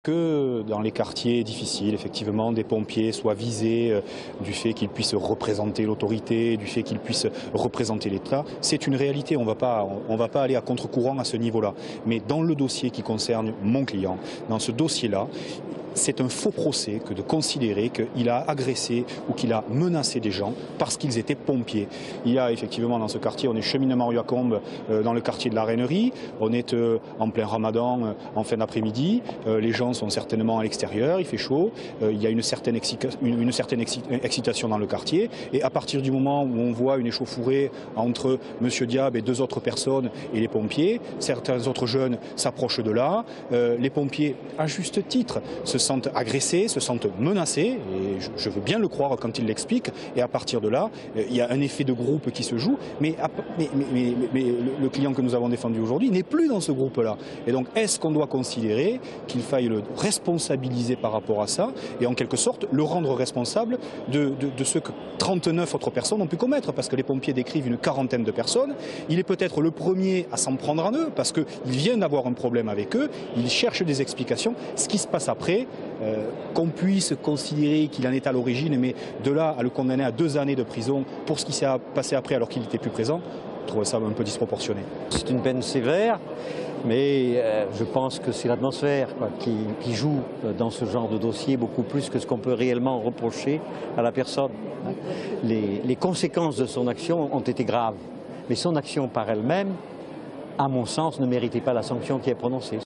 que dans les quartiers difficiles, effectivement, des pompiers soient visés du fait qu'ils puissent représenter l'autorité, du fait qu'ils puissent représenter l'État, c'est une réalité. On ne va pas aller à contre-courant à ce niveau-là. Mais dans le dossier qui concerne mon client, dans ce dossier-là, c'est un faux procès que de considérer qu'il a agressé ou qu'il a menacé des gens parce qu'ils étaient pompiers. Il y a effectivement dans ce quartier, on est cheminement rue Accombe, dans le quartier de la Rainerie, on est en plein ramadan en fin d'après-midi, les gens sont certainement à l'extérieur, il fait chaud, il y a une certaine excitation dans le quartier et à partir du moment où on voit une échauffourée entre Monsieur Diab et deux autres personnes et les pompiers, certains autres jeunes s'approchent de là, les pompiers, à juste titre, se sentent agressés, se sentent menacés, et je veux bien le croire quand il l'explique, et à partir de là, il y a un effet de groupe qui se joue, mais le client que nous avons défendu aujourd'hui n'est plus dans ce groupe-là. Et donc, est-ce qu'on doit considérer qu'il faille le responsabiliser par rapport à ça, et en quelque sorte, le rendre responsable de ce que 39 autres personnes ont pu commettre, parce que les pompiers décrivent une quarantaine de personnes, il est peut-être le premier à s'en prendre à eux, parce qu'il vient d'avoir un problème avec eux, il cherche des explications, ce qui se passe après, qu'on puisse considérer qu'il en est à l'origine, mais de là à le condamner à 2 années de prison pour ce qui s'est passé après alors qu'il n'était plus présent, je trouve ça un peu disproportionné. C'est une peine sévère, mais je pense que c'est l'atmosphère qui joue dans ce genre de dossier beaucoup plus que ce qu'on peut réellement reprocher à la personne. Les conséquences de son action ont été graves, mais son action par elle-même, à mon sens, ne méritait pas la sanction qui est prononcée.